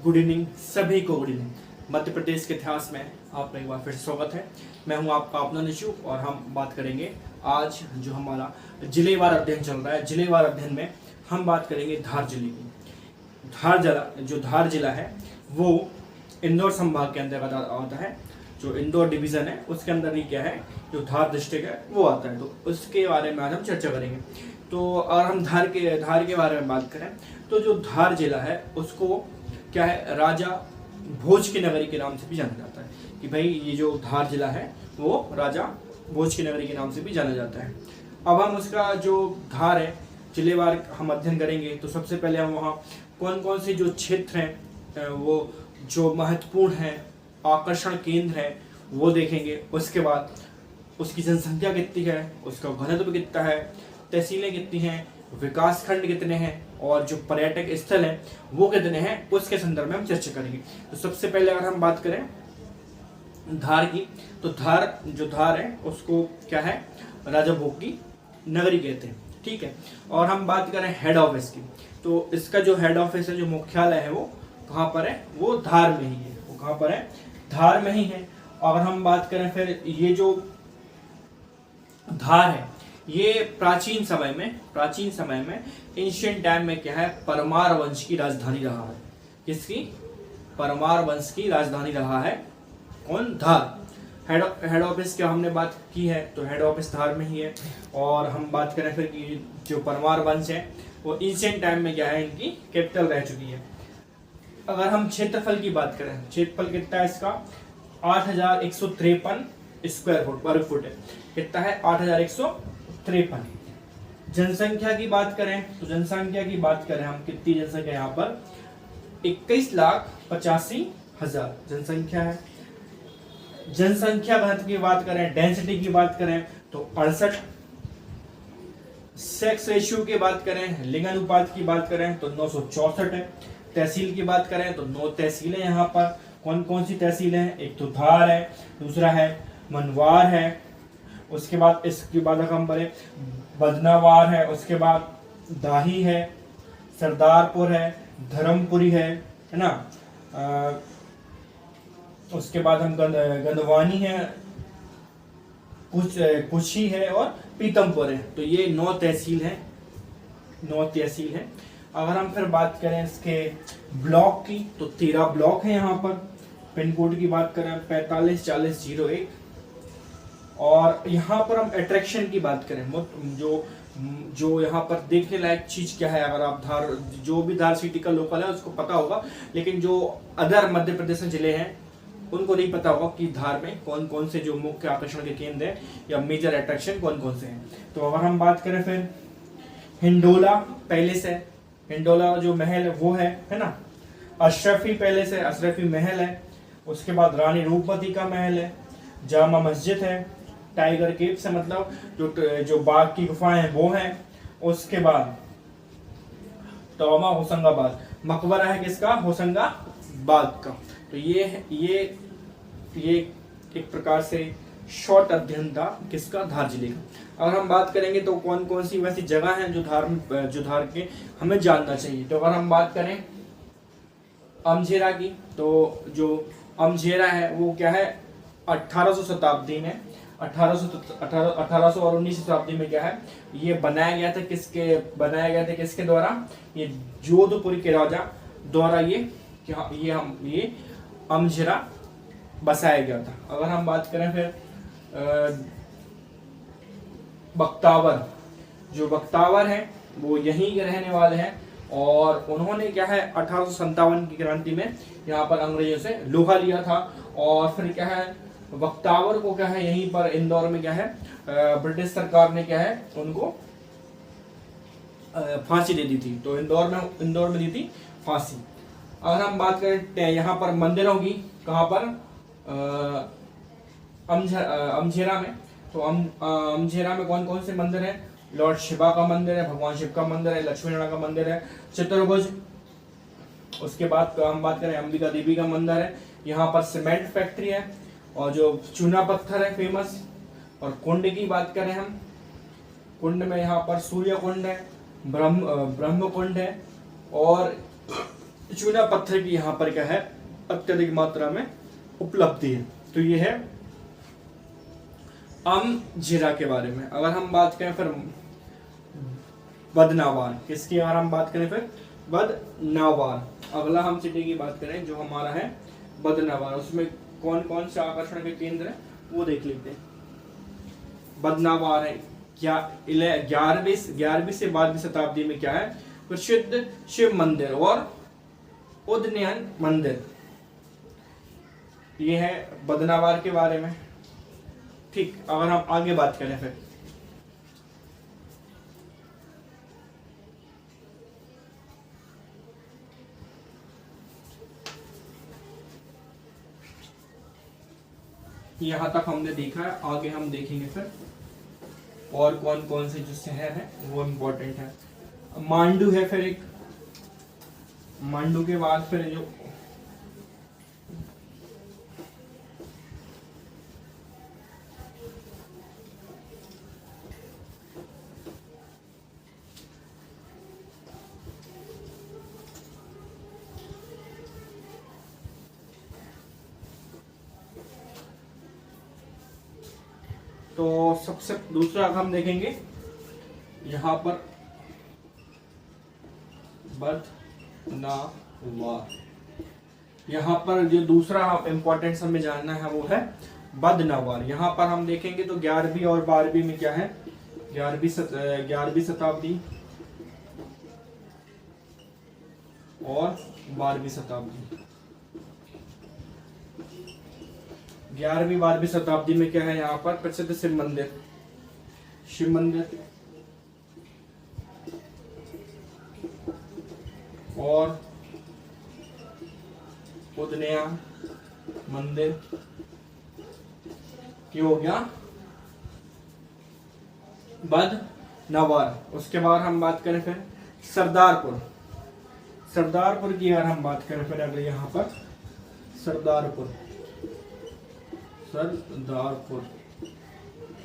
Good evening सभी को। Good evening. Madhya Pradesh के इतिहास में आपका एक बार फिर से स्वागत है। मैं हूं आपका अपना निशु और हम बात करेंगे आज जो हमारा जिलेवार अध्ययन चल रहा है। जिलेवार अध्ययन में हम बात करेंगे धार जिले की। धार जिला है वो इंदौर संभाग के अंतर्गत आता है। जो इंदौर डिवीजन है उसके अंदर ही क्या है, जो धार डिस्ट्रिक्ट है वो आता है। तो उसके बारे में आज हम चर्चा करेंगे। तो अगर हम धार के बारे में बात करें तो जो धार जिला है उसको क्या है, राजा भोज की नगरी के नाम से भी जाना जाता है। कि भाई ये जो धार जिला है वो राजा भोज की नगरी के नाम से भी जाना जाता है। अब हम उसका जो धार है जिलेवार हम अध्ययन करेंगे। तो सबसे पहले हम वहाँ कौन कौन से जो क्षेत्र हैं वो जो महत्वपूर्ण हैं, आकर्षण केंद्र है वो देखेंगे। उसके बाद उसकी जनसंख्या कितनी है, उसका घनत्व कितना है, तहसीलें कितनी हैं, विकास खंड कितने हैं और जो पर्यटक स्थल हैं वो कितने हैं, उसके संदर्भ में हम चर्चा करेंगे। तो सबसे पहले अगर हम बात करें धार की, तो धार है उसको क्या है, राजा भोज की नगरी कहते हैं। ठीक है। और हम बात करें हेड ऑफिस की, तो इसका जो हेड ऑफिस है, जो मुख्यालय है वो कहाँ पर है, वो धार में ही है। वो कहाँ पर है, धार में ही है। और हम बात करें फिर ये जो धार है ये प्राचीन समय में एंशिएंट टाइम में क्या है, परमार वंश की राजधानी रहा है। किसकी? परमार वंश की राजधानी रहा है। कौन? धार। हेड ऑफिस की हमने बात की है तो हेड ऑफिस धार में ही है। और हम बात करें फिर कि जो परमार वंश है वो एंशिएंट टाइम में क्या है, इनकी कैपिटल रह चुकी है। अगर हम क्षेत्रफल की बात करें, क्षेत्रफल कितना है इसका, 8153 स्क्वायर फुट वर्ग फुट है। कितना है? 8153। जनसंख्या की बात करें तो जनसंख्या की बात करें हम, कितनी जनसंख्या यहाँ पर, 21,85,000 जनसंख्या है। जनसंख्या घनत्व की बात करें, डेंसिटी की बात करें तो 68। सेक्स रेशियो की बात करें, लिंग अनुपात की बात करें तो 964 है। तहसील की बात करें तो 9 तहसीलें यहाँ पर। कौन कौन सी तहसीलें हैं? एक तो धार है, दूसरा है मनवार है, उसके बाद इसके बाद हम बड़े बदनावार है, उसके बाद दाही है, सरदारपुर है, धर्मपुरी है ना, उसके बाद हम गंदवानी है, कुछी है और पीतमपुर है। तो ये 9 तहसील है। अगर हम फिर बात करें इसके ब्लॉक की तो 13 ब्लॉक है यहाँ पर। पिन कोड की बात करें 454001। और यहाँ पर हम अट्रैक्शन की बात करें, जो यहाँ पर देखने लायक चीज क्या है, अगर आप जो भी धार सिटी का लोकल है उसको पता होगा, लेकिन जो अदर मध्य प्रदेश में जिले हैं उनको नहीं पता होगा कि धार में कौन कौन से जो मुख्य आकर्षण के केंद्र है या मेजर अट्रैक्शन कौन कौन से हैं। तो अगर हम बात करें फिर हिंडोला पैलेस है, हिंडोला जो महल है वो है ना। अशरफी पैलेस है, अशरफी महल है। उसके बाद रानी रूपमती का महल है, जामा मस्जिद है, टाइगर केव्स है, मतलब जो बाघ की गुफाएं हैं वो है। उसके बाद तोमा होशंगाबाद मकबरा है, किसका? होशंगाबाद का। तो ये एक प्रकार से शॉर्ट अध्ययन था किसका? धार जिले का। अगर हम बात करेंगे तो कौन कौन सी वैसी जगह हैं जो धार के हमें जानना चाहिए। तो अगर हम बात करें अमझेरा की, तो जो अमझेरा है वो क्या है, 1800 शताब्दी में 1800 और 19वीं शताब्दी में क्या है, ये बनाया गया था। किसके द्वारा? ये जोधपुर के राजा द्वारा ये अमझेरा बसाया गया था। अगर हम बात करें फिर बख्तावर, जो बख्तावर है वो यहीं के रहने वाले हैं और उन्होंने क्या है 1857 की क्रांति में यहाँ पर अंग्रेजों से लोहा लिया था। और फिर क्या है, बख्तावर को क्या है यहीं पर इंदौर में क्या है ब्रिटिश सरकार ने क्या है उनको फांसी दे दी थी। तो इंदौर में दी थी फांसी। अगर हम बात करें यहाँ पर मंदिरों की, कहाँ पर, अमझेरा में, तो अमझेरा में कौन कौन से मंदिर हैं? लॉर्ड शिवा का मंदिर है, भगवान शिव का मंदिर है, लक्ष्मी नारायण का मंदिर है, चित्रभुज। उसके बाद हम बात करें अंबिका देवी का मंदिर है। यहाँ पर सीमेंट फैक्ट्री है और जो चूना पत्थर है फेमस। और कुंड की बात करें हम, कुंड में यहाँ पर सूर्य कुंड है, ब्रह्म कुंड है और चूना पत्थर की यहाँ पर क्या है, अत्यधिक मात्रा में उपलब्धि है। तो ये है अमझिरा के बारे में। अगर हम बात करें फिर बदनावार, किसकी अगर हम बात करें फिर बदनावार, अगला हम सिटी की बात करें जो हमारा है बदनावार, उसमें कौन कौन से आकर्षण के केंद्र है वो देख लेते हैं। बदनावार है क्या, 11वीं से 12वीं शताब्दी में क्या है, प्रसिद्ध शिव मंदिर और उदयन मंदिर, ये है बदनावार के बारे में। ठीक, अगर हम आगे बात करें फिर यहाँ तक हमने देखा है, आगे हम देखेंगे फिर और कौन कौन से जो शहर है वो इम्पोर्टेंट है। मांडू है, फिर एक मांडू के बाद फिर जो तो सबसे दूसरा हम देखेंगे यहाँ पर बदनावार। यहाँ पर जो दूसरा इंपॉर्टेंस हमें जानना है वो है बदनावार। यहाँ पर हम देखेंगे तो 11वीं और 12वीं में क्या है, 11वीं शताब्दी और 12वीं शताब्दी, 11वीं 12वीं शताब्दी में क्या है, यहाँ पर प्रसिद्ध शिव मंदिर और उदयन मंदिर, ये हो गया बदनावार। उसके बाद हम बात करें फिर सरदारपुर की अगर हम बात करें फिर अगले यहाँ पर सरदारपुर,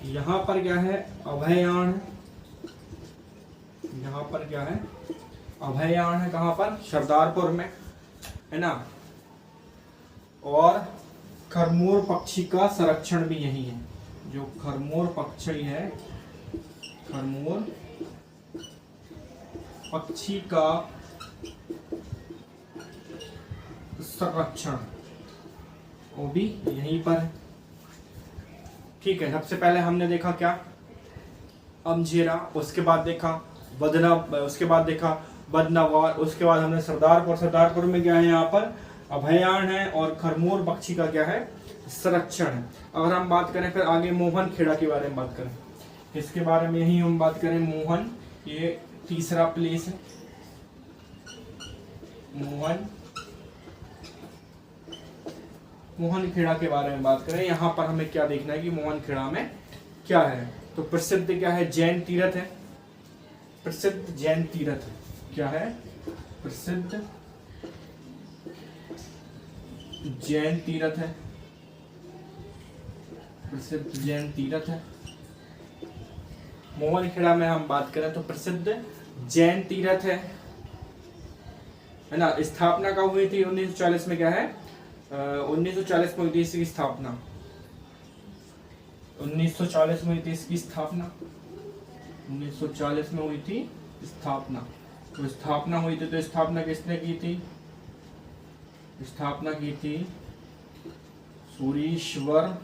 यहाँ पर क्या है, अभयारण्य, यहाँ पर क्या है, अभयारण्य है, कहाँ पर, सरदारपुर में है ना। और खरमोर पक्षी का संरक्षण भी यही है, जो खरमोर पक्षी है, खरमोर पक्षी का संरक्षण वो भी यहीं पर है। ठीक है, सबसे पहले हमने देखा क्या, अमझेरा, उसके बाद देखा उसके बाद देखा बदनावार, उसके बाद हमने सरदारपुर में क्या है, यहाँ पर अभयारण्य है और खरमोर पक्षी का क्या है, संरक्षण है। अगर हम बात करें फिर आगे मोहन खेड़ा के बारे में बात करें, इसके बारे में यही हम बात करें, मोहन, ये तीसरा प्लेस है, मोहन खेड़ा के बारे में बात करें। यहाँ पर हमें क्या देखना है कि मोहन खेड़ा में क्या है, तो प्रसिद्ध क्या है, जैन तीर्थ है, प्रसिद्ध जैन तीर्थ क्या है, प्रसिद्ध जैन तीर्थ है, प्रसिद्ध जैन तीर्थ है। मोहन खेड़ा में हम बात करें तो प्रसिद्ध जैन तीर्थ है ना। स्थापना कब हुई थी, 1940 में क्या है, 1940 में हुई थी इसकी स्थापना, 1940 में हुई थी इसकी स्थापना, 1940 में हुई थी स्थापना। तो स्थापना हुई थी, तो स्थापना किसने की थी, स्थापना की थी सूरीश्वर,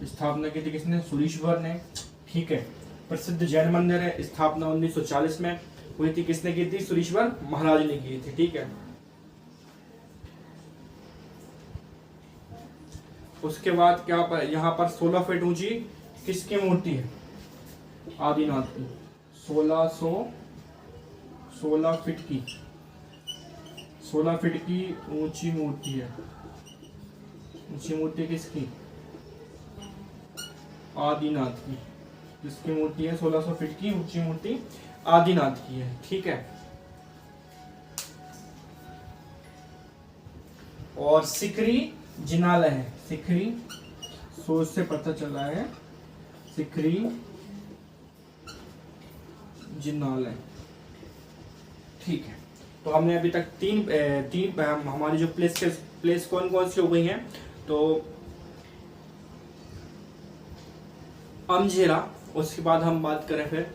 स्थापना की थी किसने, सूरीश्वर ने। ठीक है, प्रसिद्ध जैन मंदिर है, स्थापना 1940 में हुई थी, किसने की थी, सूरीश्वर महाराज ने की थी। ठीक है, उसके बाद क्या पर यहाँ पर 16 फीट ऊंची किसकी मूर्ति है, आदिनाथ की, 16 फीट की ऊंची मूर्ति है। ऊंची मूर्ति किसकी, आदिनाथ की, जिसकी मूर्ति है 1600 फीट की ऊंची मूर्ति आदिनाथ की है। ठीक है, और सिकरी जिनालय है, सिकरी, सोच से पता चला है, सिकरी जिनालय। ठीक है, तो हमने अभी तक हमारी जो प्लेस कौन कौन सी हो गई हैं, तो अमझेरा, उसके बाद हम बात करें फिर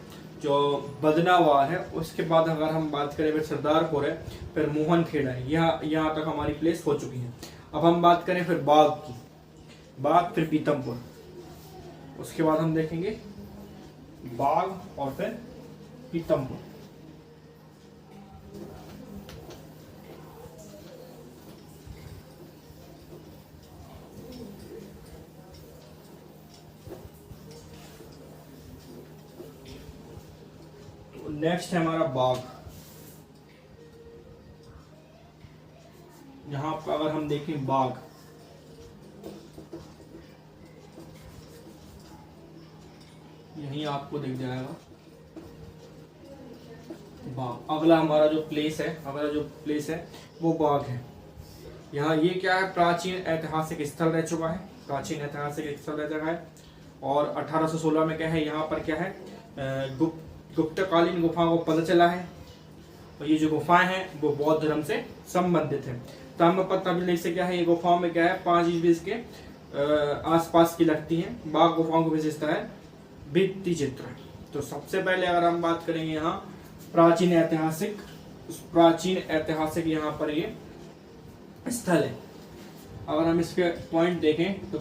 जो बदनावार है, उसके बाद अगर हम बात करें फिर सरदारपुर है, फिर मोहनखेड़ा है। यहाँ तक हमारी प्लेस हो चुकी है। अब हम बात करें फिर बाग की, बाग फिर पीतमपुर, उसके बाद हम देखेंगे बाग और फिर पीतमपुर। तो नेक्स्ट है हमारा बाग। यहाँ पर अगर हम देखें बाग, यही आपको दिख जाएगा बाग। अगला हमारा जो प्लेस है वो बाग है। यहाँ ये क्या है, प्राचीन ऐतिहासिक स्थल रह चुका है, प्राचीन ऐतिहासिक स्थल रह चुका है। और 1816 में क्या है, यहाँ पर क्या है, गुप्तकालीन गुफाओं को पता चला है। और ये जो गुफाएं हैं वो बौद्ध धर्म से संबंधित है। ताम्रपत्र अभिलेख से क्या है, ये गुफाओं में क्या है 5 ईस्वी के आसपास की लगती हैं। बाग गुफाओं की विशेषता है भित्ति चित्र। तो सबसे पहले अगर हम बात करेंगे यहाँ प्राचीन ऐतिहासिक यहाँ पर ये स्थल है। अगर हम इसके पॉइंट देखें तो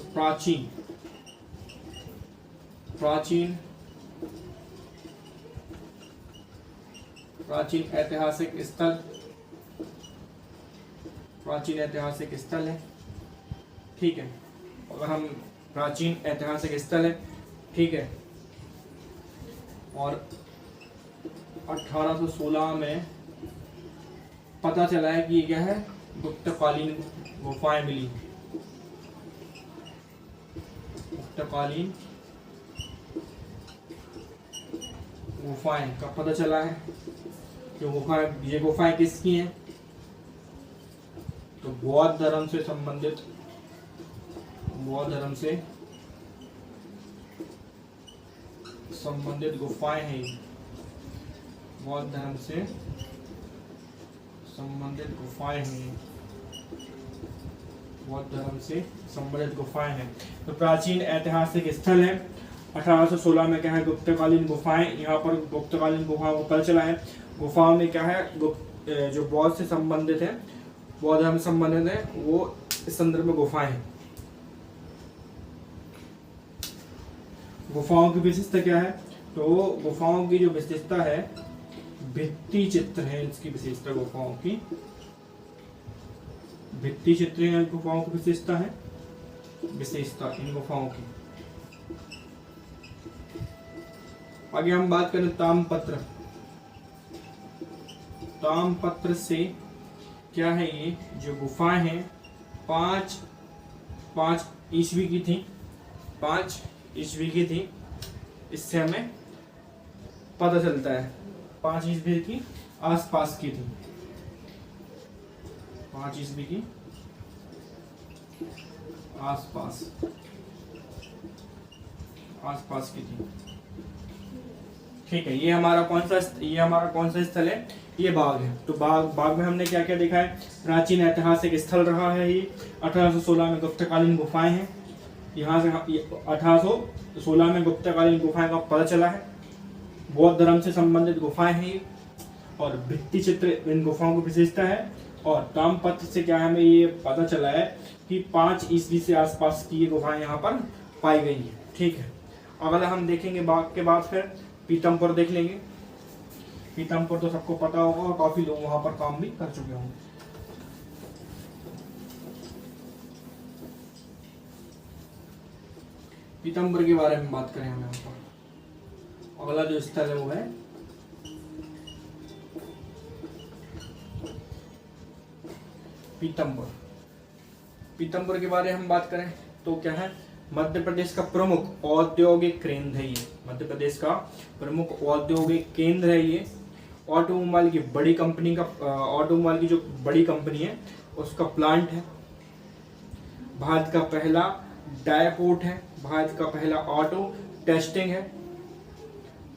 प्राचीन ऐतिहासिक स्थल है, ठीक है। अगर हम प्राचीन ऐतिहासिक स्थल है, ठीक है, और 1816 में पता चला है कि ये क्या है, गुप्तकालीन गुफाएं मिली। गुप्तकालीन गुफाएं का पता चला है। ये गुफाएं किसकी हैं, तो बौद्ध धर्म से संबंधित गुफाएं हैं। बौद्ध धर्म से संबंधित गुफाएं हैं। तो प्राचीन ऐतिहासिक स्थल है। 1816 में क्या है, गुप्तकालीन गुफाएं, यहाँ पर गुप्तकालीन गुफाओं को पता चला है। गुफाओं में क्या है, जो बौद्ध से संबंधित है, बौद्ध धर्म से संबंधित है, वो इस संदर्भ में गुफाएं हैं। गुफाओं की विशेषता क्या है, तो गुफाओं की जो विशेषता है भित्ति चित्र है। इसकी विशेषता गुफाओं की भित्ति चित्र है, गुफाओं की विशेषता इन गुफाओं की। आगे हम बात करें ताम्रपत्र से क्या है, ये जो गुफाएं हैं 5 ईस्वी की थी, 5 ईस्वी की थी। इससे हमें पता चलता है 5 ईस्वी की आसपास की थी, 5 ईस्वी की आसपास की थी, ठीक है। ये हमारा कौन सा स्थल है, ये बाग है। तो बाग में हमने क्या क्या देखा है, प्राचीन ऐतिहासिक स्थल रहा है ये। 1816 में गुप्तकालीन गुफाएं हैं, यहाँ से 1816 में गुप्तकालीन गुफाएं का पता चला है। बौद्ध धर्म से संबंधित गुफाएं हैं ये, और भित्ति चित्र इन गुफाओं की विशेषता है। और ताम्रपत्र से क्या हमें ये पता चला है कि 5 ईस्वी से आसपास की ये गुफाएं यहाँ पर पाई गई हैं, ठीक है। अगला हम देखेंगे बाग के बाद फिर पीतमपुर देख लेंगे। पीतमपुर तो सबको पता होगा और काफी लोग वहां पर काम भी कर चुके होंगे। पीतमपुर के बारे में बात करें हम यहाँ पर, अगला जो स्थल है वो है पीतमपुर के बारे में हम बात करें तो क्या है, मध्य प्रदेश का प्रमुख औद्योगिक केंद्र है ये। मध्य प्रदेश का प्रमुख औद्योगिक केंद्र है ये। ऑटोमोबाइल की जो बड़ी कंपनी है उसका प्लांट है। भारत का पहला डायपोर्ट है, भारत का पहला ऑटो टेस्टिंग है,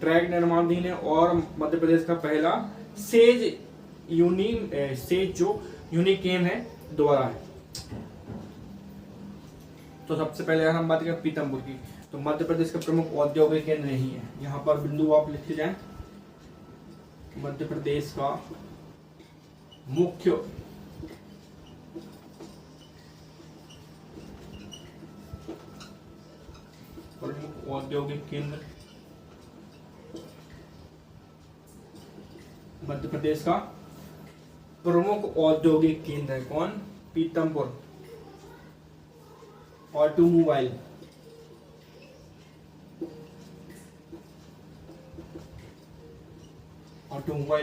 ट्रैक निर्माणाधीन है, और मध्य प्रदेश का पहला सेज यूनि से जो यूनिकेम है द्वारा है। तो सबसे पहले अगर हम बात करें पीतमपुर की, तो मध्य प्रदेश का प्रमुख औद्योगिक केंद्र यही है। यहाँ पर बिंदु आप लिखते जाएं, मध्य प्रदेश का मुख्य प्रमुख औद्योगिक केंद्र, मध्य प्रदेश का प्रमुख औद्योगिक केंद्र है कौन? पीतमपुर। ऑटोमोबाइल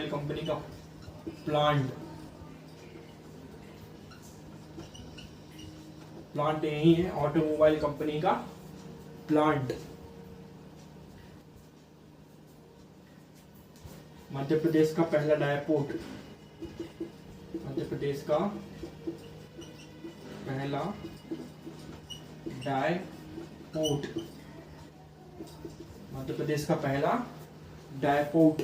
कंपनी का प्लांट यही है, ऑटोमोबाइल कंपनी का प्लांट। मध्य प्रदेश का पहला डायपोर्ट, मध्य प्रदेश का पहला डायपोर्ट, मध्य प्रदेश का पहला डायपोर्ट।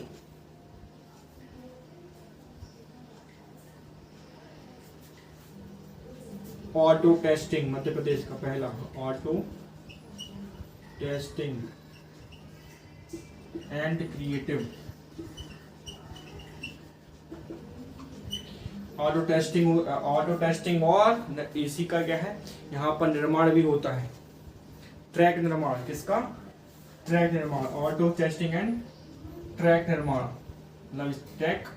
ऑटो टेस्टिंग, मध्य प्रदेश का पहला auto testing and creative, auto testing और इसी का क्या है, यहाँ पर निर्माण भी होता है, ट्रैक निर्माण। किसका? ट्रैक निर्माण। ऑटो टेस्टिंग एंड ट्रैक निर्माण, मतलब ट्रैक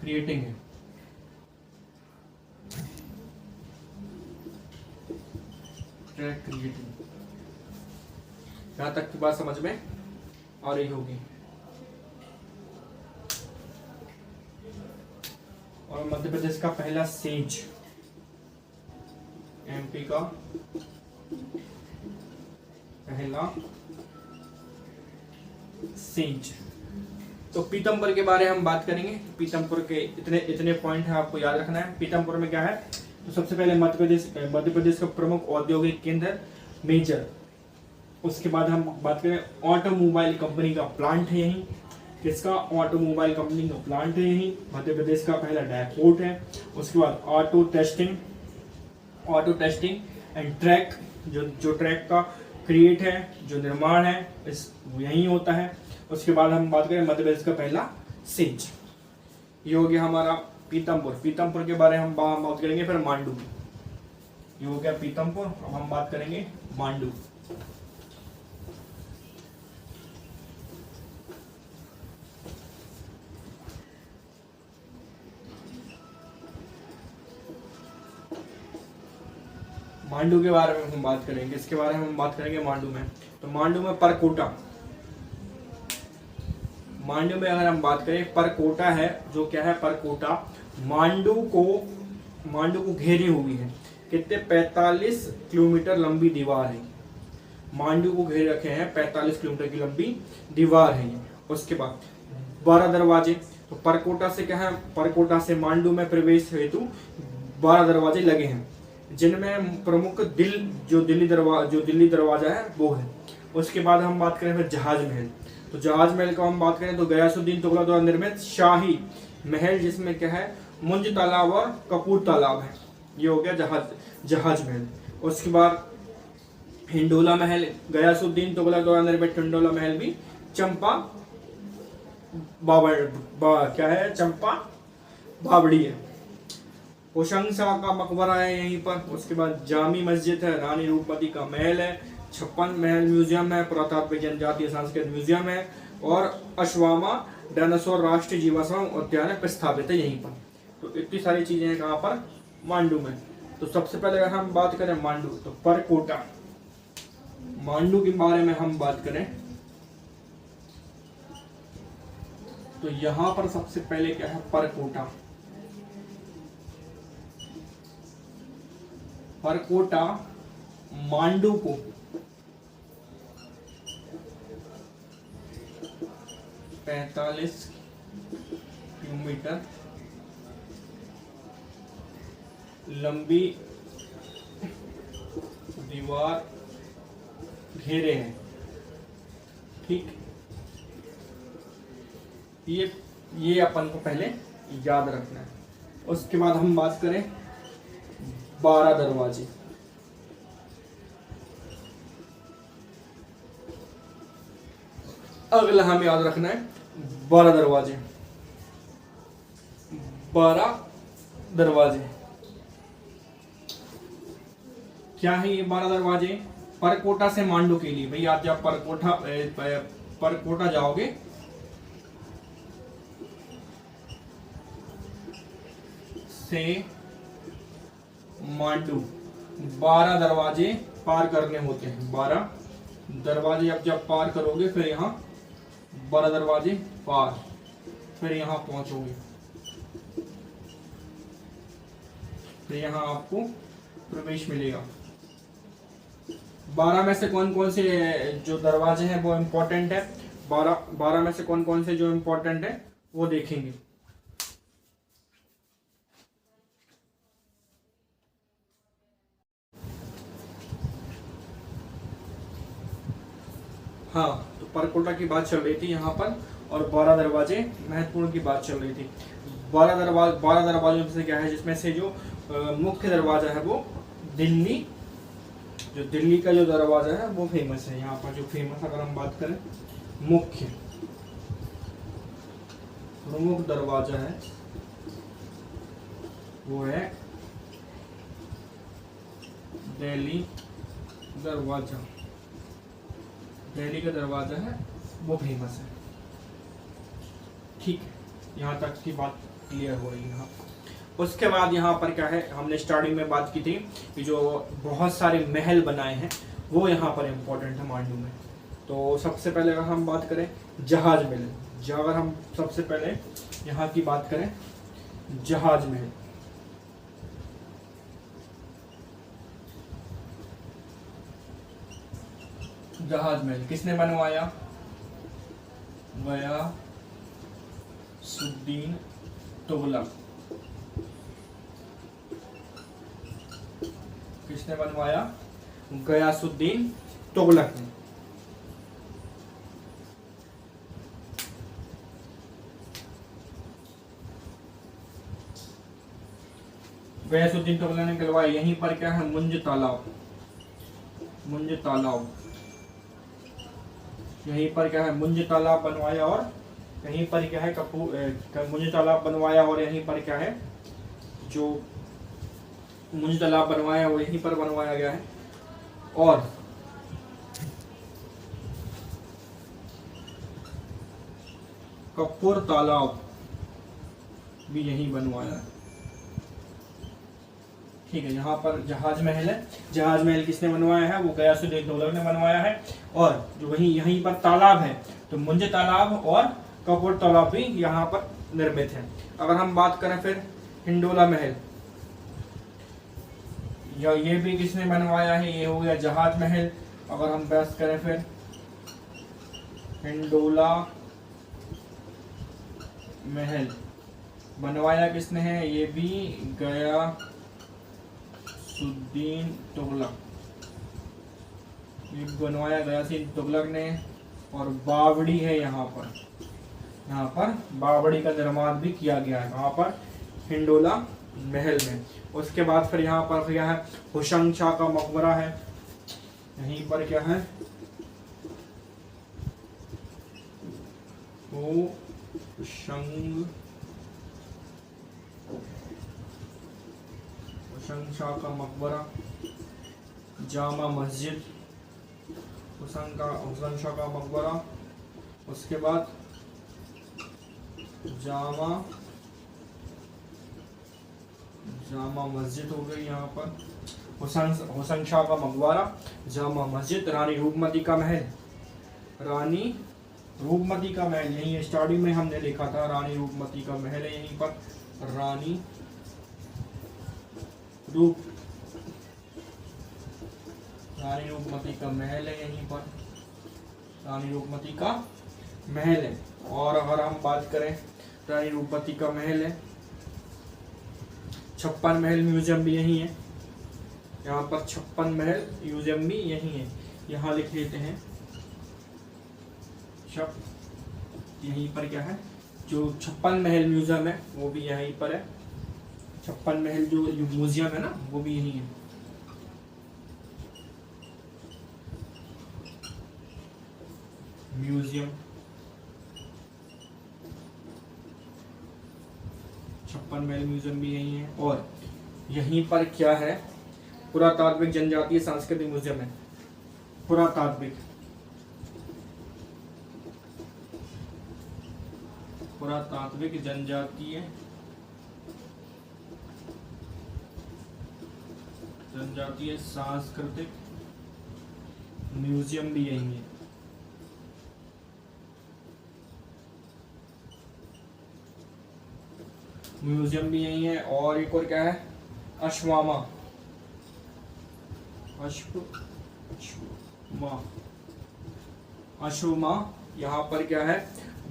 क्रिएटिंग है। ट्रैक क्रिएटिंग, यहां तक की बात समझ में आ रही होगी। और मध्य प्रदेश का पहला सेज, एमपी का पहला सेज। तो पीतमपुर के बारे में हम बात करेंगे। पीतमपुर के इतने पॉइंट है, आपको याद रखना है। पीतमपुर में क्या है, तो सबसे पहले मध्य प्रदेश का प्रमुख औद्योगिक केंद्र मेजर। उसके बाद हम बात करें ऑटोमोबाइल कंपनी का प्लांट है यहीं। किसका? ऑटोमोबाइल कंपनी का प्लांट है यहीं। मध्य प्रदेश का पहला डायपोर्ट है। उसके बाद ऑटो टेस्टिंग एंड ट्रैक, जो ट्रैक का क्रिएट है, जो निर्माण है, इस यही होता है। उसके बाद हम बात करें मध्य प्रदेश का पहला सेज। ये हो गया हमारा पीतमपुर। पीतमपुर के बारे में हम बात करेंगे फिर मांडू। ये हो गया पीतमपुर। अब हम बात करेंगे मांडू। मांडू के बारे में हम बात करेंगे। इसके बारे में हम बात करेंगे मांडू में। तो मांडू में परकोटा, मांडू में अगर हम बात करें, परकोटा है, जो क्या है, परकोटा मांडू को घेरे हुई है। कितने? 45 किलोमीटर लंबी दीवार है। मांडू को घेरे रखे हैं, 45 किलोमीटर की लंबी दीवार है। उसके बाद 12 दरवाजे। तो परकोटा से क्या है, परकोटा से मांडू में प्रवेश हेतु 12 दरवाजे लगे हैं, जिनमें प्रमुख जो दिल्ली दरवाजा है वो है। उसके बाद हम बात करें फिर जहाज महल। तो जहाज महल का हम बात करें तो गयासुद्दीन तुगलक द्वारा निर्मित शाही महल, जिसमें क्या है, मुंज तालाब और कपूर तालाब है। ये हो गया जहाज महल। उसके बाद हिंडोला महल, गयासुद्दीन तुगलक द्वारा निर्मित हिंडोला महल भी चंपा बावड़ी है। होशंग शाह का मकबरा है यहीं पर। उसके बाद जामी मस्जिद है, रानी रूपमती का महल है, 56 महल म्यूजियम है, पुरातात्विक जनजातीय सांस्कृतिक म्यूजियम है, और अश्वामा डायनासोर राष्ट्रीय जीवाश्म उद्यान प्रस्तावित है यहीं पर। तो इतनी सारी चीजें हैं कहाँ पर, मांडू में। तो सबसे पहले अगर हम बात करें मांडू, तो परकोटा, मांडू के बारे में हम बात करें तो यहां पर सबसे पहले क्या है, परकोटा। परकोटा मांडू को 45 किलोमीटर लंबी दीवार घेरे हैं। ठीक, ये अपन को पहले याद रखना है। उसके बाद हम बात करें 12 दरवाजे। अगला हमें याद रखना है 12 दरवाजे। 12 दरवाजे क्या है ये 12 दरवाजे? परकोटा से मांडू के लिए भाई, आप जब परकोटा जाओगे से मांडू 12 दरवाजे पार करने होते हैं। 12 दरवाजे आप जब पार करोगे, फिर यहाँ 12 दरवाजे पार, फिर यहाँ पहुंचोगे, फिर यहाँ आपको प्रवेश मिलेगा। 12 में से कौन कौन से जो दरवाजे हैं वो इम्पोर्टेंट है, 12 में से कौन कौन से जो इम्पोर्टेंट है वो देखेंगे। हाँ, तो परकोटा की बात चल रही थी यहाँ पर, और 12 दरवाजे महत्वपूर्ण की बात चल रही थी। 12 दरवाजों में से क्या है, जिसमें से जो मुख्य दरवाजा है वो दिल्ली, जो दिल्ली का जो दरवाजा है वो फेमस है। यहाँ पर जो फेमस, अगर हम बात करें मुख्य प्रमुख दरवाजा है वो है दिल्ली दरवाजा। दिल्ली का दरवाजा है वो फेमस है। ठीक है, यहाँ तक की बात क्लियर हो रही है। उसके बाद यहाँ पर क्या है, हमने स्टार्टिंग में बात की थी कि जो बहुत सारे महल बनाए हैं वो यहाँ पर इम्पोर्टेंट है मांडू में। तो सबसे पहले अगर हम बात करें जहाज महल, अगर हम सबसे पहले यहाँ की बात करें जहाज महल, जहाज महल किसने बनवाया? गयासुद्दीन तुगलक। किसने बनवाया? गयासुद्दीन तुगलक ने। गयासुद्दीन तुगलक ने करवाया। यहीं पर क्या है, मुंज तालाब, मुंज तालाब, यहीं पर क्या है मुंज तालाब बनवाया, और यहीं पर क्या है मुंज तालाब बनवाया, और यहीं पर क्या है जो मुंज तालाब बनवाया वो यहीं पर बनवाया गया है। और कपूर तालाब भी यहीं बनवाया है। ठीक है, यहाँ पर जहाज महल है। जहाज महल किसने बनवाया है? वो गयासुद्दीन तुगलक ने बनवाया है। और जो वहीं यहीं पर तालाब है, तो मुंज तालाब और कपूर तालाब भी यहाँ पर निर्मित है। अगर हम बात करें फिर हिंडोला महल, या ये भी किसने बनवाया है? ये हो गया जहाज महल। अगर हम बात करें फिर हिंडोला महल बनवाया किसने है? ये भी गयासुद्दीन तुगलक, ये बनवाया गयासुद्दीन तुगलक ने। और बावड़ी है यहाँ पर बावड़ी का निर्माण भी किया गया है वहाँ पर हिंडोला महल में। उसके बाद फिर यहाँ पर क्या है, हुशंग शाह का मकबरा है। यहीं पर क्या है, हुशंग शाह का मकबरा, जामा मस्जिद, हुसैन शाह का मकबरा। उसके बाद जामा मस्जिद हो गई यहाँ पर, हुसैन शाह का मकबरा, जामा मस्जिद, रानी रूपमती का महल। रानी रूपमती का महल यही है, स्टार्टिंग में हमने लिखा था रानी रूपमती का महल है यहीं पर। रानी रूपमती का महल है यहीं पर, रानी रूपमती का महल है। और अगर हम बात करें, रानी रूपमती का महल है, 56 महल म्यूजियम भी यहीं है। यहाँ पर 56 महल म्यूजियम भी यहीं है, यहाँ लिख लेते हैं। यहीं पर क्या है जो 56 महल म्यूजियम है वो भी यहीं पर है। 56 महल जो म्यूजियम है ना वो भी यहीं है। म्यूजियम 56 महल म्यूजियम भी यहीं है। और यहीं पर क्या है, पुरातात्विक जनजातीय सांस्कृतिक म्यूजियम है। पुरातात्विक जनजातीय सांस्कृतिक म्यूजियम भी यही है। म्यूजियम भी यही है। और एक और क्या है, अश्वामा यहाँ पर क्या है,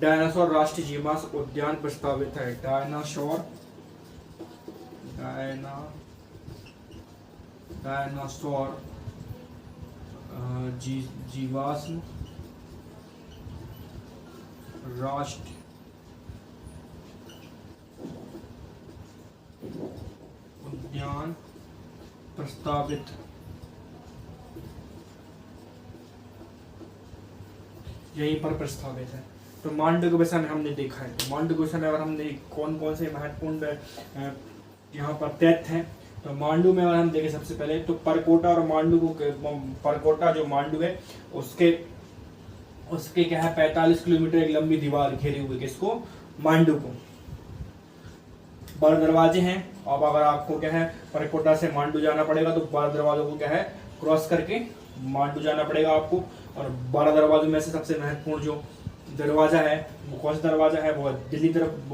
डायनासोर राष्ट्रीय जीवाश्म उद्यान प्रस्तावित है। डायनासोर जीवाश्म राष्ट्रीय उद्यान प्रस्तावित। यहीं पर प्रस्तावित है। तो मांडू के विषय में हमने देखा है। तो मांडू के विषय में अगर हमने कौन कौन से महत्वपूर्ण यहाँ पर तथ्य हैं, तो मांडू में अगर हम देखें सबसे पहले तो परकोटा और मांडू को, परकोटा जो मांडू है उसके क्या है 45 किलोमीटर एक लंबी दीवार घेरे हुए, किसको, मांडू को। 12 दरवाजे हैं। अब अगर आपको क्या है परकोटा से मांडू जाना पड़ेगा तो 12 दरवाजों को क्या है क्रॉस करके मांडू जाना पड़ेगा आपको। और 12 दरवाजों में से सबसे महत्वपूर्ण जो दरवाजा है वो कौन सा दरवाजा है, वो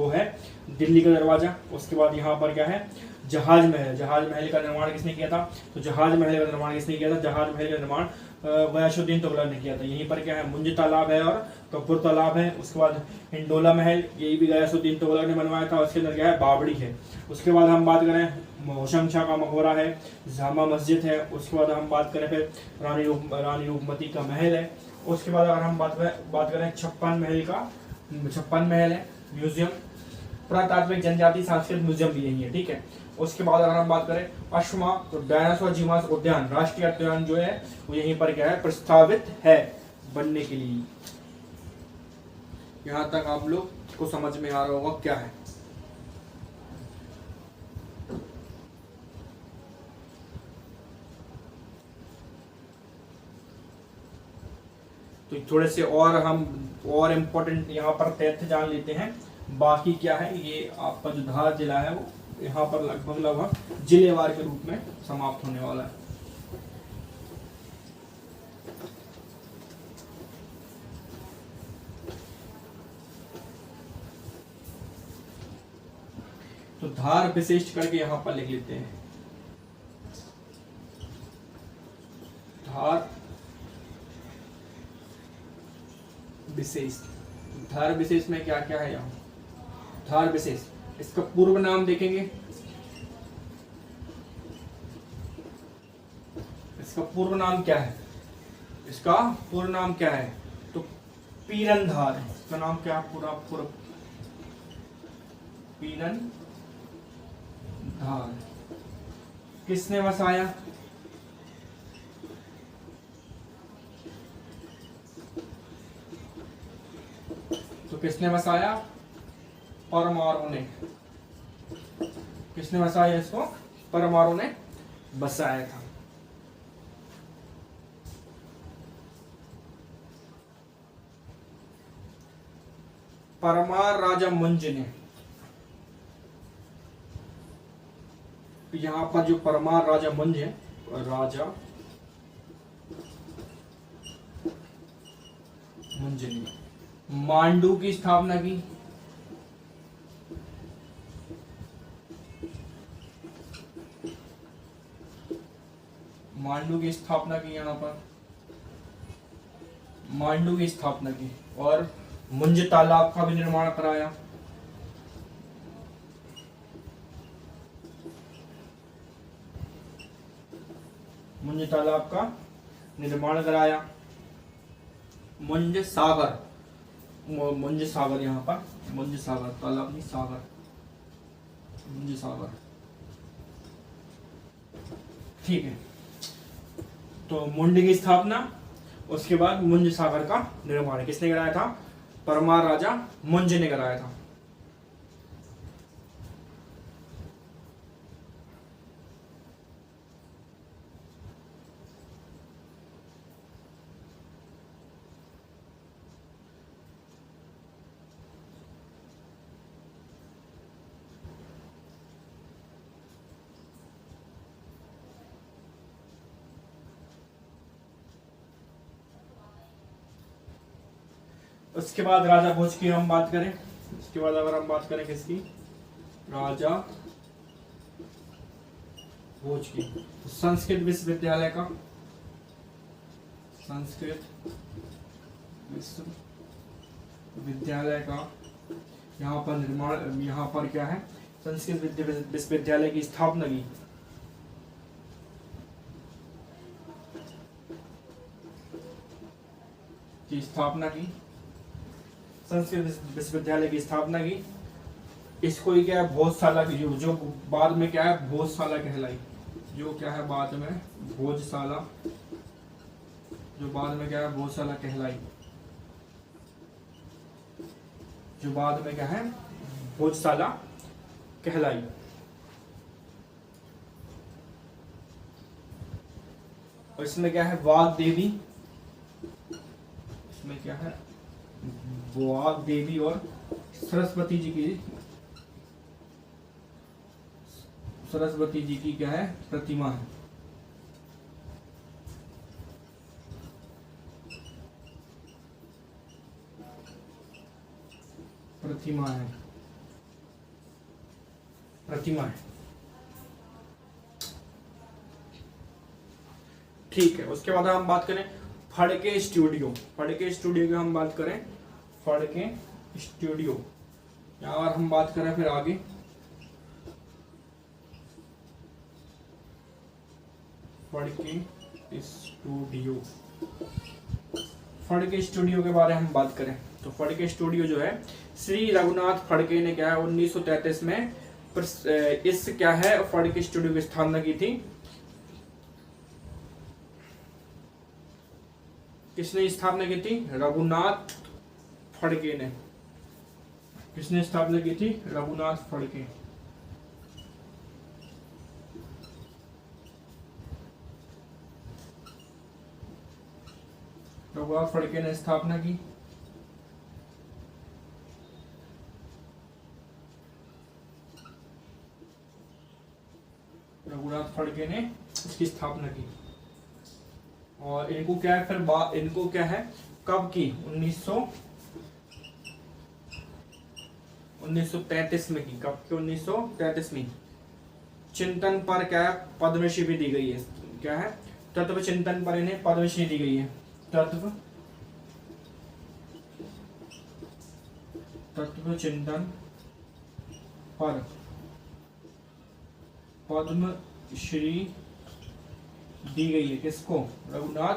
है दिल्ली का दरवाजा। उसके बाद यहाँ पर क्या है, जहाज महल। जहाज महल का निर्माण किसने किया था, तो जहाज महल का निर्माण किसने किया था, जहाज महल का निर्माण गयासुद्दीन तुगलक ने किया था। यहीं पर क्या है, मुंज तालाब है और कपूर तालाब है। उसके बाद हिंडोला महल, यही भी गयासुद्दीन तुगलक ने बनवाया था। उसके अंदर क्या है, बावड़ी है। उसके बाद हम बात करें होशंग शाह का मकबरा है, जामा मस्जिद है। उसके बाद हम बात करें फिर रानी रूपमती का महल है। उसके बाद अगर हम बात करें 56 महल है म्यूजियम, पुरातात्विक जनजाति सांस्कृतिक म्यूजियम भी यही है, ठीक है। उसके बाद अगर हम बात करें अश्मा, तो डायनासोर जीवाश्म उद्यान राष्ट्रीय उद्यान जो है वो यहीं पर क्या है प्रस्तावित है बनने के लिए। यहाँ तक आप लोग को समझ में आ रहा होगा क्या है। तो थोड़े से और इम्पोर्टेंट यहाँ पर तथ्य जान लेते हैं। बाकी क्या है, ये आपका जो धार जिला है वो यहाँ पर लगभग जिलेवार के रूप में समाप्त होने वाला है। तो धार विशिष्ट करके यहाँ पर लिख लेते हैं। धार विशेष में क्या क्या है यहाँ, धार विशेष, इसका पूर्व नाम देखेंगे। इसका पूर्व नाम क्या है, इसका पूर्व नाम क्या है, तो पीरनधार है। इसका नाम क्या पूरा पीरनधार। किसने बसाया, तो किसने बसाया, परमाणु ने। किसने बसाया इसको, परमाणु ने बसाया था। परमार राजा मुंज ने, यहां पर जो परमार राजा मुंज है, राजा मुंज ने मांडू की स्थापना की। मांडू की स्थापना की, यहाँ पर मांडू की स्थापना की। और मुंज तालाब का भी निर्माण कराया। मुंज तालाब का निर्माण कराया। मुंज सागर, मुंज सागर, यहाँ पर मुंज सागर, तालाब नहीं सागर, मुंज सागर। ठीक है, तो मुंड की स्थापना, उसके बाद मुंज सागर का निर्माण किसने कराया था? परमार राजा मुंज ने कराया था। उसके बाद राजा भोज की हम बात करें, उसके बाद अगर हम बात करें किसकी, राजा भोज की, तो संस्कृत विश्वविद्यालय का, संस्कृत विश्वविद्यालय का यहाँ पर निर्माण, यहाँ पर क्या है, संस्कृत विश्वविद्यालय की स्थापना की संस्कृत विश्वविद्यालय की स्थापना की। इसको ही क्या है, भोजशाला की, जो बाद में क्या है, भोजशाला कहलाई, जो क्या है बाद में भोजशाला, जो बाद में क्या है, भोजशाला कहलाई, जो बाद में क्या है, भोजशाला कहलाई। और इसमें क्या है, वाग देवी, इसमें क्या है, वाग देवी और सरस्वती जी की क्या है, प्रतिमा है। प्रतिमा है। ठीक है, उसके बाद हम बात करें फड़के स्टूडियो, फड़के स्टूडियो की हम बात करें, फड़के स्टूडियो, और हम बात करें फिर आगे, फड़के स्टूडियो, फड़के स्टूडियो के बारे में हम बात करें तो फड़के स्टूडियो जो है, श्री रघुनाथ फड़के ने क्या है 1933 में इस क्या है फड़के स्टूडियो की स्थापना की थी। किसने स्थापना की थी? रघुनाथ फड़के ने। किसने स्थापना की थी? रघुनाथ फड़के। रघुनाथ फड़के ने स्थापना की। रघुनाथ फड़के ने इसकी स्थापना की। और इनको क्या है फिर इनको क्या है कब की? 1933 में की। कब की? 1933 में। चिंतन पर क्या है पद्मश्री भी दी गई है। क्या है? तत्व चिंतन पर इन्हें पद्मश्री दी गई है। तत्व चिंतन पर पद्मश्री दी गई है। किसको? रघुनाथ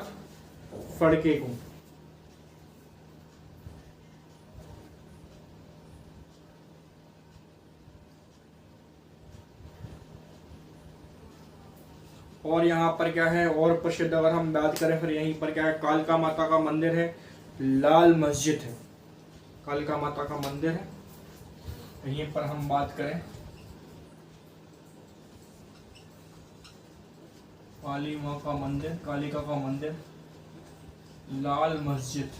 फड़के को। और यहाँ पर क्या है और प्रसिद्ध अगर हम बात करें फिर यहीं पर क्या है कालका माता का मंदिर है, लाल मस्जिद है। कालका माता का मंदिर है। यहीं पर हम बात करें काली माँ का मंदिर, कालिका का मंदिर, लाल मस्जिद।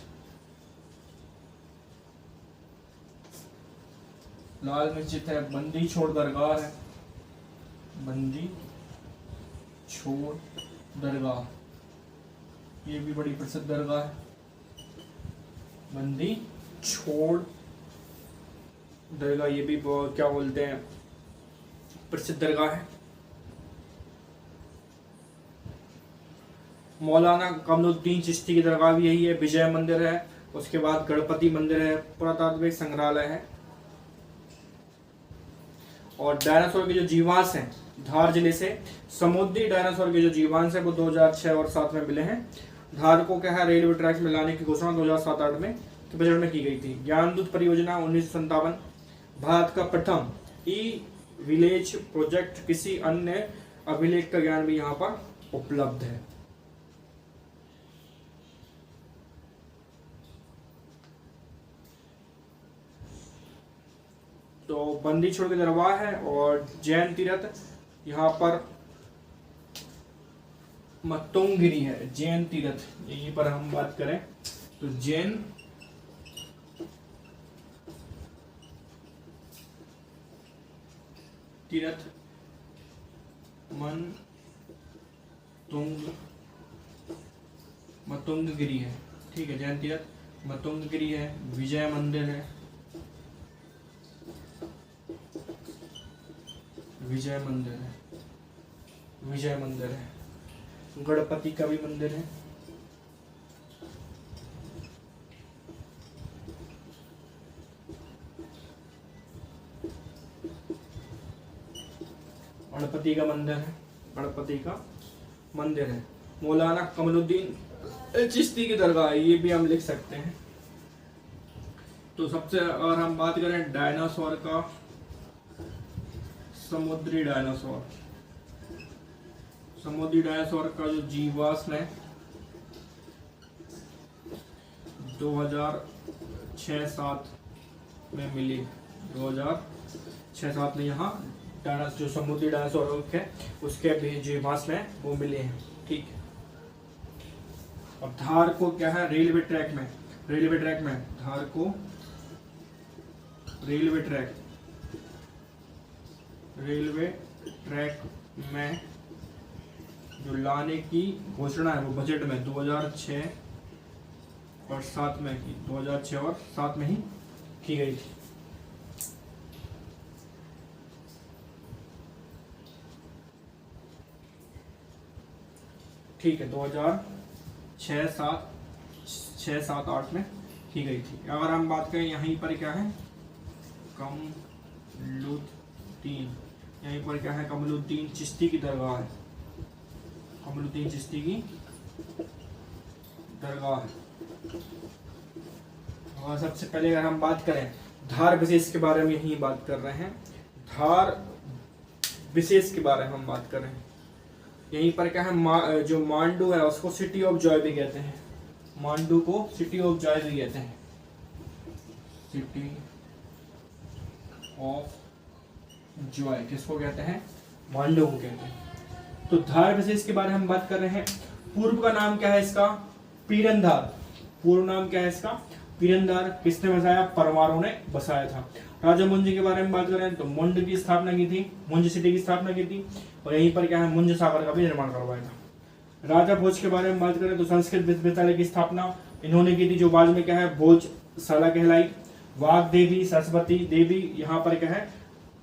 लाल मस्जिद है। बंदी छोड़ दरगाह है। बंदी छोड़ दरगाह ये भी बड़ी प्रसिद्ध दरगाह है। बंदी छोड़ दरगाह ये भी क्या बोलते हैं प्रसिद्ध दरगाह है। मौलाना कमरुद्दीन चिश्ती की दरगाह भी यही है। विजय मंदिर है। उसके बाद गणपति मंदिर है। पुरातात्विक संग्रहालय है। और डायनासोर के जो जीवांश हैं धार जिले से समुद्री डायनासोर के जो जीवांश है वो 2006 और 2007 में मिले हैं। धार को क्या है रेलवे ट्रैक में लाने की घोषणा 2007-8 में के बजट में की गई थी। ज्ञानदूत परियोजना 1957 भारत का प्रथम ई विलेज प्रोजेक्ट। किसी अन्य अभिलेख का ज्ञान भी यहाँ पर उपलब्ध है। तो बंदी छोड़ के दरबार है और जैन तीर्थ यहाँ पर मतोंगिरी है। जैन तीर्थ यहीं पर हम बात करें तो जैन तीर्थ मतुंगगिरी है। ठीक है, जैन तीर्थ मतुंगगिरी है। विजय मंदिर है, विजय मंदिर है, विजय मंदिर है। गणपति का भी मंदिर है। गणपति का मंदिर है, गणपति का मंदिर है। मौलाना कमरुद्दीन चिश्ती की दरगाह है, ये भी हम लिख सकते हैं। तो सबसे अगर हम बात करें डायनासोर का, समुद्री डायनासोर, समुद्री डायनासोर का जो जीवाश्म है 2006-07 में मिली। 2006-07 में यहाँ जो समुद्री डायनासोर है उसके भी जीवाश्म है वो मिले हैं। ठीक है, और धार को क्या है रेलवे ट्रैक में, रेलवे ट्रैक में धार को रेलवे ट्रैक में जो लाने की घोषणा है वो बजट में 2006 और 7 में की, 2006 और 7 में ही की गई थी। ठीक है, 2006-7-8 में की गई थी। अगर हम बात करें यहीं पर क्या है कमरुद्दीन, यहीं पर क्या है कमरुद्दीन चिश्ती की दरगाह है। कमरुद्दीन चिश्ती की दरगाह है। और सबसे पहले अगर हम बात करें धार विशेष के बारे में यही बात कर रहे हैं। धार विशेष के बारे में हम बात कर रहे हैं। यहीं पर क्या है जो मांडू है उसको सिटी ऑफ जॉय भी कहते हैं। मांडू को सिटी ऑफ जॉय भी कहते हैं। सिटी ऑफ जॉय किसको कहते हैं? मांडू को कहते हैं। तो धार विशेष के बारे में हम बात कर रहे हैं। पूर्व का नाम क्या है इसका? पीरनधार। पूर्व नाम क्या है इसका? पीरनधार। किसने बसाया? परमारों ने बसाया था। राजा मुंज के बारे में बात करें तो मुंज की स्थापना की थी, मुंज सिटी की स्थापना की थी और यहीं पर क्या है मुंज सागर का भी निर्माण करवाया था। राजा भोज के बारे में बात करें तो संस्कृत विश्वविद्यालय की स्थापना इन्होंने की थी, जो बाद में क्या है भोजशाला कहलाई। वाग देवी, सरस्वती देवी यहाँ पर क्या है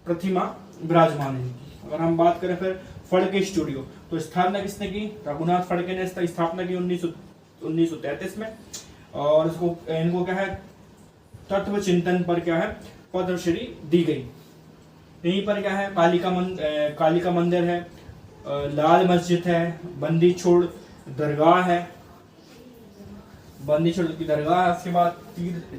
प्रतिमा विराजमान है। अगर हम बात करें फिर फड़के स्टूडियो, तो स्थापना किसने की? रघुनाथ फड़के ने स्थापना की 1933 में। और इसको इनको क्या है तत्व चिंतन पर क्या है पद्मश्री दी गई। यहीं पर क्या है कालिका मंदिर है, लाल मस्जिद है, बंदी छोड़ दरगाह है, बंदी छोड़ की दरगाह है। उसके बाद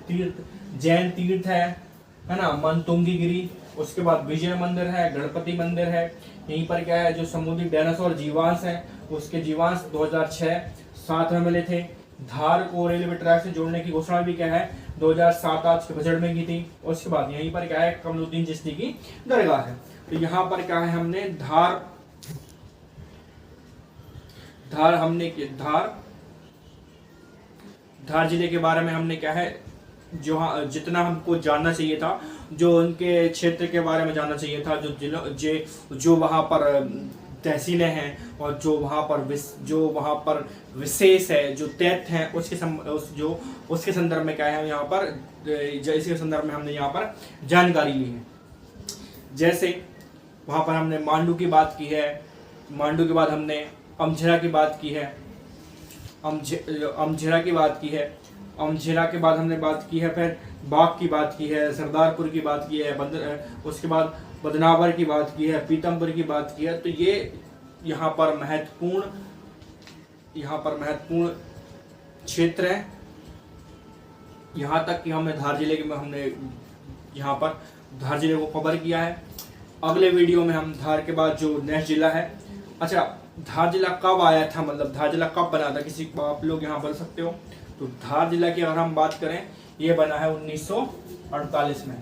तीर्थ जैन तीर्थ है ना, मतुंगगिरी। उसके बाद विजय मंदिर है, गणपति मंदिर है। यहीं पर क्या है जो समुद्री डायनासोर जीवांश है उसके जीवांश 2006-7 में मिले थे। धार को रेलवे ट्रैक से जोड़ने की घोषणा भी क्या है 2007-8 के बजट में की थी। उसके बाद यहीं पर क्या है कमरुद्दीन चिश्ती की दरगाह है। तो यहाँ पर क्या है हमने धार जिले के बारे में हमने क्या है जो जितना हमको जानना चाहिए था, जो उनके क्षेत्र के बारे में जानना चाहिए था, जो वहाँ पर तहसीलें हैं और जो वहाँ पर विशेष है, जो तथ्य हैं उसके संदर्भ में क्या है यहाँ पर इसके संदर्भ में हमने यहाँ पर जानकारी ली है। जैसे वहाँ पर हमने मांडू की बात की है, मांडू के बाद हमने अमझेरा की बात की है, अमझेरा की बात की है, अमझेरा के बाद हमने बात की है, फिर बाग की बात की है, सरदारपुर की बात की है, उसके बाद बदनावर की बात की है, पीतमपुर की बात की है। तो ये यहाँ पर महत्वपूर्ण क्षेत्र है यहाँ तक कि हमने धार जिले में हमने यहाँ पर धार जिले को कवर किया है। अगले वीडियो में हम धार के बाद जो नेक्स्ट जिला है, अच्छा धार जिला कब आया था, मतलब धार जिला कब बना था, किसी आप लोग यहाँ बोल सकते हो। तो धार जिला की अगर हम बात करें, ये बना है 1948 में।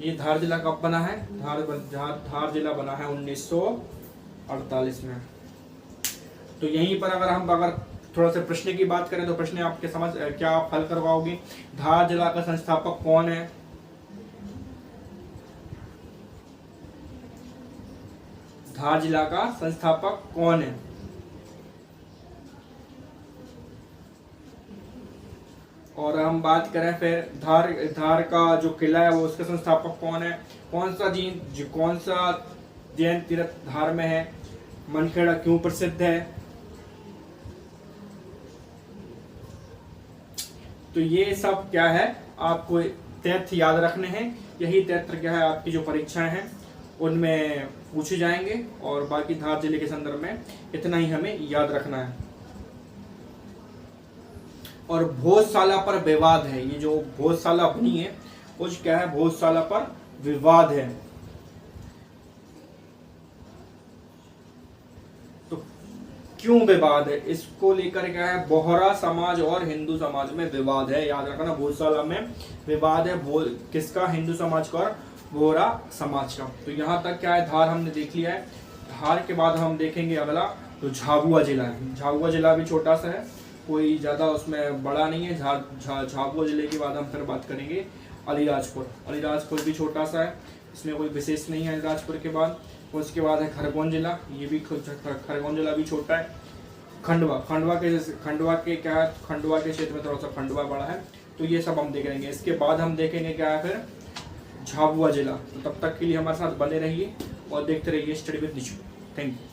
ये धार जिला कब बना है, धार जिला बना है 1948 में। तो यहीं पर अगर थोड़ा सा प्रश्न की बात करें तो प्रश्न आपके समझ क्या आप हल करवाओगे। धार जिला का संस्थापक कौन है? धार जिला का संस्थापक कौन है? और हम बात करें फिर धार का जो किला है वो उसका संस्थापक कौन है? कौन सा जैन तीर्थ धार में है? मनखेड़ा क्यों प्रसिद्ध है? तो ये सब क्या है, आपको तथ्य याद रखने हैं। यही तथ्य क्या है आपकी जो परीक्षाएं हैं उनमें पूछे जाएंगे, और बाकी धार जिले के संदर्भ में इतना ही हमें याद रखना है। और भोजशाला पर विवाद है, ये जो भोजशाला बनी है वो क्या है, भोजशाला पर विवाद है। तो क्यों विवाद है, इसको लेकर क्या है, बोहरा समाज और हिंदू समाज में विवाद है। याद रखना, भोजशाला में विवाद है, किसका, हिंदू समाज का और बोहरा समाज का। तो यहाँ तक क्या है, धार हमने देख लिया है। धार के बाद हम देखेंगे अगला तो झाबुआ जिला है। झाबुआ जिला भी छोटा सा है, कोई ज़्यादा उसमें बड़ा नहीं है। झाबुआ जिले के बाद हम फिर बात करेंगे अलीराजपुर। अलीराजपुर भी छोटा सा है, इसमें कोई विशेष नहीं है अलीराजपुर के बाद। उसके बाद है खरगोन जिला, ये भी खरगोन जिला भी छोटा है। खंडवा के क्षेत्र में थोड़ा सा खंडवा बड़ा है। तो ये सब हम देखेंगे। इसके बाद हम देखेंगे क्या है फिर झाबुआ जिला। तो तब तक के लिए हमारे साथ बने रहिए और देखते रहिए study with Nishu. Thank you.